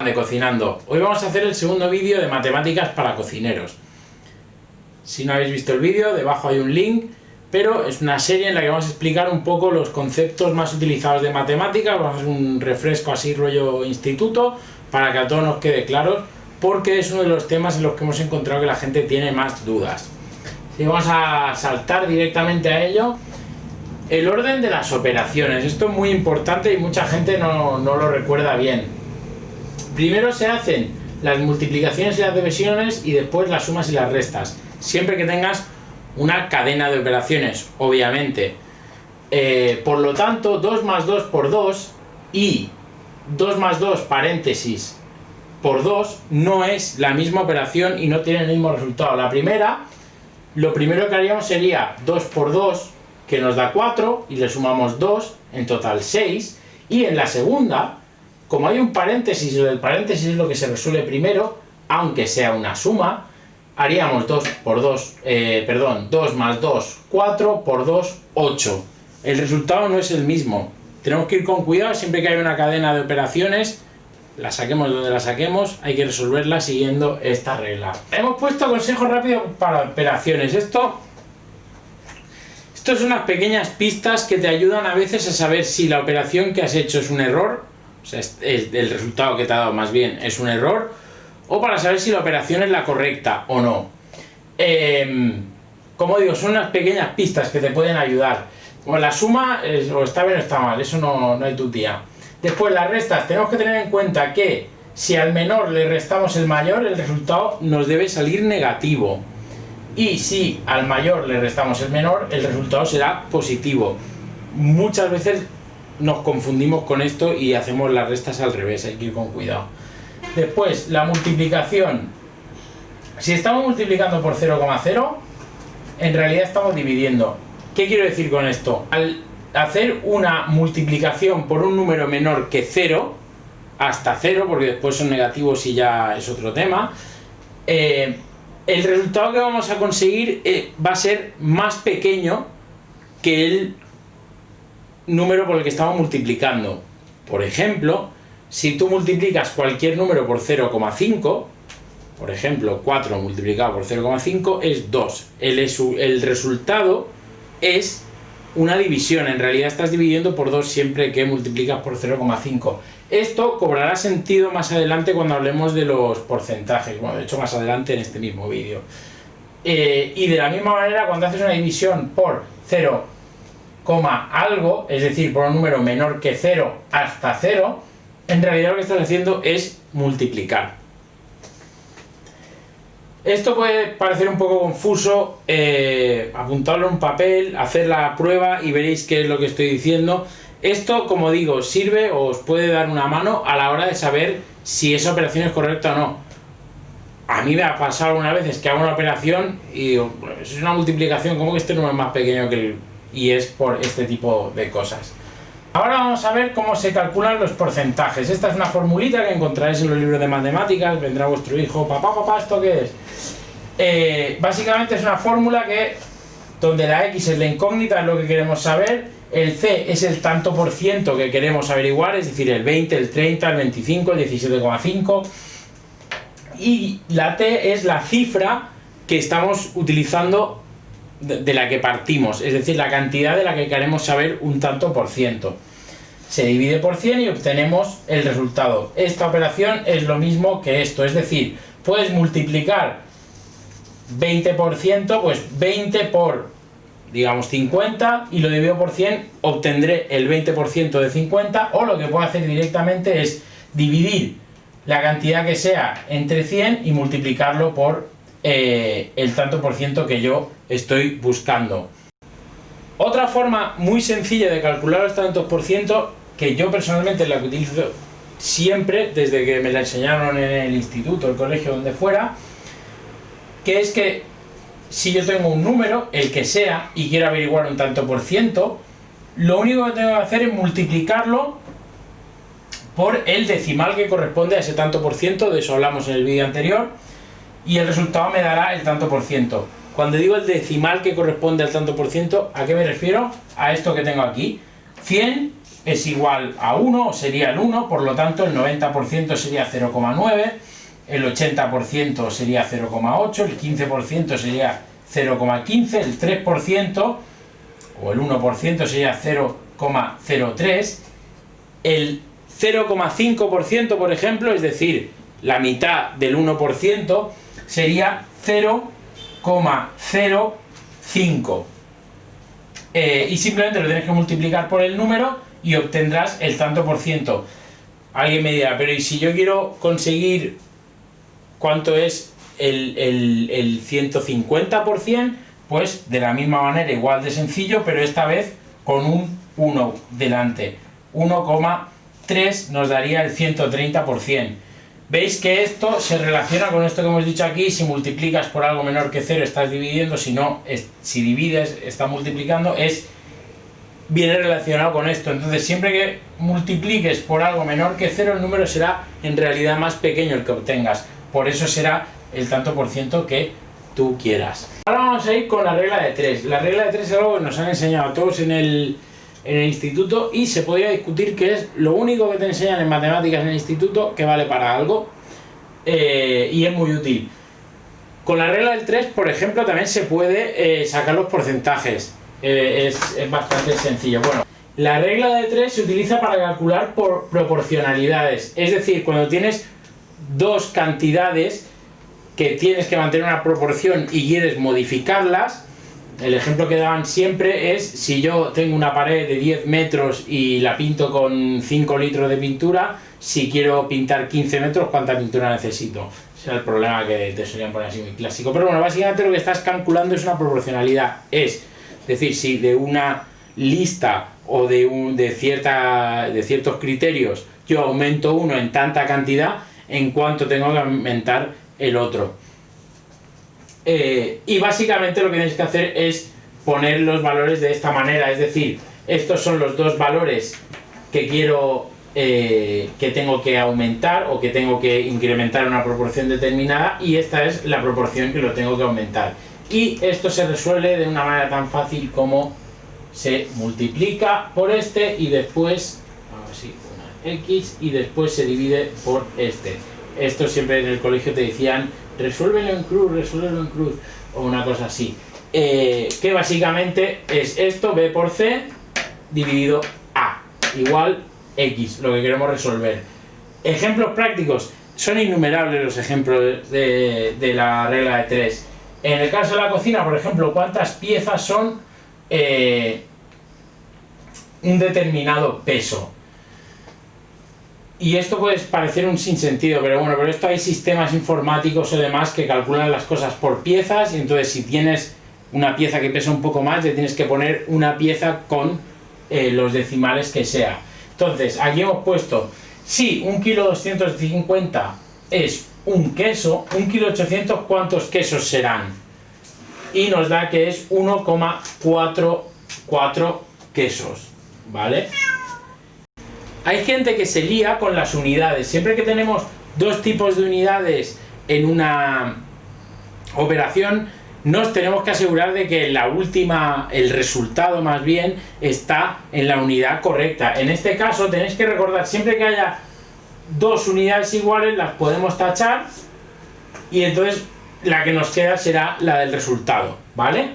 de Cocinando. Hoy vamos a hacer el segundo vídeo de matemáticas para cocineros. Si no habéis visto el vídeo, debajo hay un link, pero es una serie en la que vamos a explicar un poco los conceptos más utilizados de matemáticas. Vamos a hacer un refresco así rollo instituto para que a todos nos quede claro, porque es uno de los temas en los que hemos encontrado que la gente tiene más dudas. Y vamos a saltar directamente a ello. El orden de las operaciones, esto es muy importante y mucha gente no lo recuerda bien. Primero se hacen las multiplicaciones y las divisiones y después las sumas y las restas, siempre que tengas una cadena de operaciones, obviamente. Por lo tanto, 2 más 2 por 2 y 2 más 2 paréntesis por 2 no es la misma operación y no tiene el mismo resultado. La primera, lo primero que haríamos sería 2 por 2, que nos da 4, y le sumamos 2, en total 6, y en la segunda, como hay un paréntesis, y el paréntesis es lo que se resuelve primero, aunque sea una suma, haríamos 2 más 2, 4, por 2, 8. El resultado no es el mismo. Tenemos que ir con cuidado, siempre que hay una cadena de operaciones, la saquemos donde la saquemos, hay que resolverla siguiendo esta regla. Hemos puesto consejos rápidos para operaciones. Esto son unas pequeñas pistas que te ayudan a veces a saber si la operación que has hecho es un error, o sea, el resultado que te ha dado más bien es un error, o para saber si la operación es la correcta o no. Como digo, son unas pequeñas pistas que te pueden ayudar. Como la suma, o está bien o está mal, eso no hay tu tía. Después las restas, tenemos que tener en cuenta que si al menor le restamos el mayor, el resultado nos debe salir negativo. Y si al mayor le restamos el menor, el resultado será positivo. Muchas veces nos confundimos con esto y hacemos las restas al revés, hay que ir con cuidado. Después, la multiplicación. Si estamos multiplicando por 0,0, en realidad estamos dividiendo. ¿Qué quiero decir con esto? Al hacer una multiplicación por un número menor que 0, hasta 0, porque después son negativos y ya es otro tema, el resultado que vamos a conseguir va a ser más pequeño que el número por el que estamos multiplicando. Por ejemplo, si tú multiplicas cualquier número por 0,5, por ejemplo 4 multiplicado por 0,5 es 2. El resultado es una división, en realidad estás dividiendo por 2 siempre que multiplicas por 0,5. Esto cobrará sentido más adelante cuando hablemos de los porcentajes, bueno, de hecho más adelante en este mismo vídeo. Y de la misma manera, cuando haces una división por 0, algo, es decir, por un número menor que 0 hasta 0, en realidad lo que estás haciendo es multiplicar. Esto puede parecer un poco confuso, apuntarlo en un papel, hacer la prueba y veréis qué es lo que estoy diciendo. Esto, como digo, sirve o os puede dar una mano a la hora de saber si esa operación es correcta o no. A mí me ha pasado algunas veces que hago una operación y digo, es una multiplicación, ¿cómo que este número es más pequeño que el...? Y es por este tipo de cosas. Ahora vamos a ver cómo se calculan los porcentajes. Esta es una formulita que encontraréis en los libros de matemáticas. Vendrá vuestro hijo, papá, ¿esto qué es? Básicamente es una fórmula donde la X es la incógnita, es lo que queremos saber. El C es el tanto por ciento que queremos averiguar, es decir, el 20, el 30, el 25, el 17,5. Y la T es la cifra que estamos utilizando, de la que partimos, es decir, la cantidad de la que queremos saber un tanto por ciento. Se divide por 100 y obtenemos el resultado. Esta operación es lo mismo que esto, es decir, puedes multiplicar 20%, pues 20 por, digamos, 50 y lo divido por 100, obtendré el 20% de 50, o lo que puedo hacer directamente es dividir la cantidad que sea entre 100 y multiplicarlo por el tanto por ciento que yo estoy buscando. Otra forma muy sencilla de calcular los tantos por ciento, que yo personalmente es la que utilizo siempre desde que me la enseñaron en el instituto, el colegio, donde fuera, que es que si yo tengo un número, el que sea, y quiero averiguar un tanto por ciento, lo único que tengo que hacer es multiplicarlo por el decimal que corresponde a ese tanto por ciento, de eso hablamos en el vídeo anterior, y el resultado me dará el tanto por ciento. Cuando digo el decimal que corresponde al tanto por ciento, ¿a qué me refiero? A esto que tengo aquí. 100 es igual a 1, o sería el 1, por lo tanto el 90% sería 0,9, el 80% sería 0,8, el 15% sería 0,15, el 3% o el 1% sería 0,03, el 0,5%, por ejemplo, es decir, la mitad del 1%, sería 0,05. Y simplemente lo tienes que multiplicar por el número y obtendrás el tanto por ciento. Alguien me dirá, pero ¿y si yo quiero conseguir cuánto es el 150%? Pues de la misma manera, igual de sencillo, pero esta vez con un 1 delante. 1,3 nos daría el 130%. Veis que esto se relaciona con esto que hemos dicho aquí. Si multiplicas por algo menor que 0 estás dividiendo, si no, si divides estás multiplicando, viene relacionado con esto. Entonces siempre que multipliques por algo menor que 0, el número será en realidad más pequeño el que obtengas. Por eso será el tanto por ciento que tú quieras. Ahora vamos a ir con la regla de 3. La regla de 3 es algo que nos han enseñado a todos en el instituto y se podría discutir que es lo único que te enseñan en matemáticas en el instituto que vale para algo y es muy útil. Con la regla del 3, por ejemplo, también se puede sacar los porcentajes. Es bastante sencillo. Bueno, la regla de 3 se utiliza para calcular por proporcionalidades, es decir, cuando tienes dos cantidades que tienes que mantener una proporción y quieres modificarlas. El ejemplo que daban siempre es, si yo tengo una pared de 10 metros y la pinto con 5 litros de pintura, si quiero pintar 15 metros, ¿cuánta pintura necesito? Ese es el problema que te solían poner así muy clásico. Pero bueno, básicamente lo que estás calculando es una proporcionalidad. Es decir, si de una lista o de ciertos criterios yo aumento uno en tanta cantidad, en cuánto tengo que aumentar el otro. Y básicamente lo que tienes que hacer es poner los valores de esta manera, es decir, estos son los dos valores que quiero que tengo que aumentar o que tengo que incrementar una proporción determinada, y esta es la proporción que lo tengo que aumentar. Y esto se resuelve de una manera tan fácil como se multiplica por este y después, así, una x, y después se divide por este. Esto siempre en el colegio te decían, resuélvelo en cruz, o una cosa así. Que básicamente es esto, b por c, dividido a, igual x, lo que queremos resolver. Ejemplos prácticos, son innumerables los ejemplos de la regla de 3. En el caso de la cocina, por ejemplo, ¿cuántas piezas son un determinado peso? Y esto puede parecer un sinsentido, pero bueno, pero esto hay sistemas informáticos o demás que calculan las cosas por piezas, y entonces si tienes una pieza que pesa un poco más, le tienes que poner una pieza con los decimales que sea. Entonces, aquí hemos puesto, si 1,250 kg es un queso, 1,800 kg, ¿cuántos quesos serán? Y nos da que es 1,44 quesos, ¿vale? Hay gente que se lía con las unidades. Siempre que tenemos dos tipos de unidades en una operación, nos tenemos que asegurar de que el resultado más bien, está en la unidad correcta. En este caso tenéis que recordar, siempre que haya dos unidades iguales, las podemos tachar y entonces la que nos queda será la del resultado, ¿vale?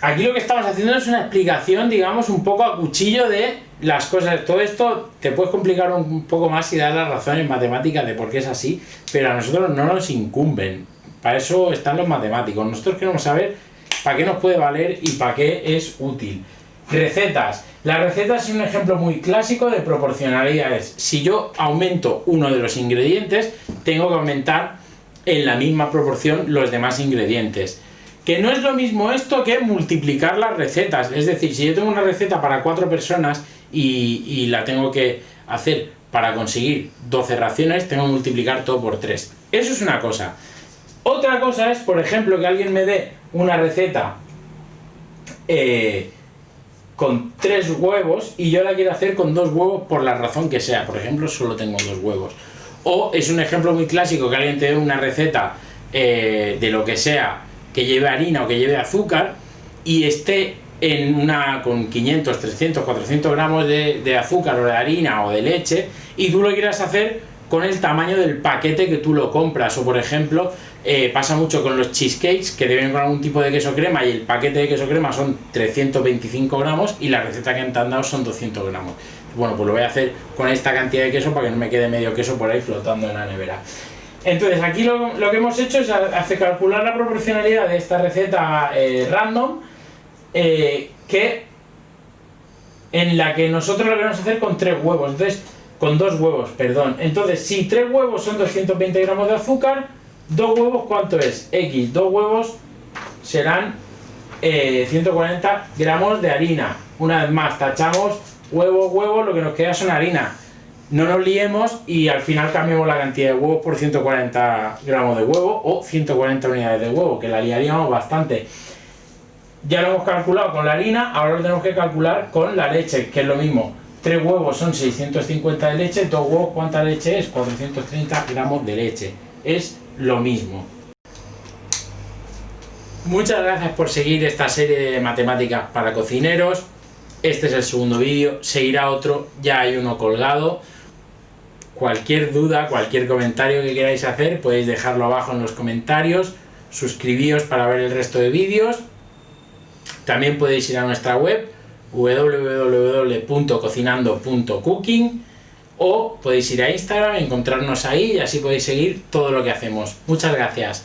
Aquí lo que estamos haciendo es una explicación, digamos, un poco a cuchillo de las cosas. Todo esto te puedes complicar un poco más y dar las razones matemáticas de por qué es así, pero a nosotros no nos incumben. Para eso están los matemáticos. Nosotros queremos saber para qué nos puede valer y para qué es útil. Recetas. Las recetas es un ejemplo muy clásico de proporcionalidades. Si yo aumento uno de los ingredientes, tengo que aumentar en la misma proporción los demás ingredientes. Que no es lo mismo esto que multiplicar las recetas. Es decir, si yo tengo una receta para 4 personas y la tengo que hacer para conseguir 12 raciones, tengo que multiplicar todo por 3. Eso es una cosa. Otra cosa es, por ejemplo, que alguien me dé una receta con 3 huevos y yo la quiero hacer con 2 huevos por la razón que sea. Por ejemplo, solo tengo 2 huevos. O es un ejemplo muy clásico que alguien te dé una receta de lo que sea, que lleve harina o que lleve azúcar, y esté con 500, 300, 400 gramos de azúcar o de harina o de leche, y tú lo quieras hacer con el tamaño del paquete que tú lo compras. O por ejemplo, pasa mucho con los cheesecakes que te vienen con algún tipo de queso crema y el paquete de queso crema son 325 gramos y la receta que te han dado son 200 gramos. Bueno, pues lo voy a hacer con esta cantidad de queso para que no me quede medio queso por ahí flotando en la nevera. Entonces aquí lo que hemos hecho es hacer calcular la proporcionalidad de esta receta random, en la que nosotros lo queremos hacer con 3 huevos, entonces con 2 huevos, perdón. Entonces si 3 huevos son 220 gramos de azúcar, 2 huevos ¿cuánto es? X, 2 huevos serán 140 gramos de harina. Una vez más tachamos huevo, lo que nos queda son harina. No nos liemos y al final cambiamos la cantidad de huevos por 140 gramos de huevo o 140 unidades de huevo, que la liaríamos bastante. Ya lo hemos calculado con la harina, ahora lo tenemos que calcular con la leche, que es lo mismo. 3 huevos son 650 de leche, 2 huevos, ¿cuánta leche es? 430 gramos de leche. Es lo mismo. Muchas gracias por seguir esta serie de matemáticas para cocineros. Este es el segundo vídeo, seguirá otro, ya hay uno colgado. Cualquier duda, cualquier comentario que queráis hacer, podéis dejarlo abajo en los comentarios. Suscribíos para ver el resto de vídeos. También podéis ir a nuestra web www.cocinando.cooking o podéis ir a Instagram, encontrarnos ahí y así podéis seguir todo lo que hacemos. Muchas gracias.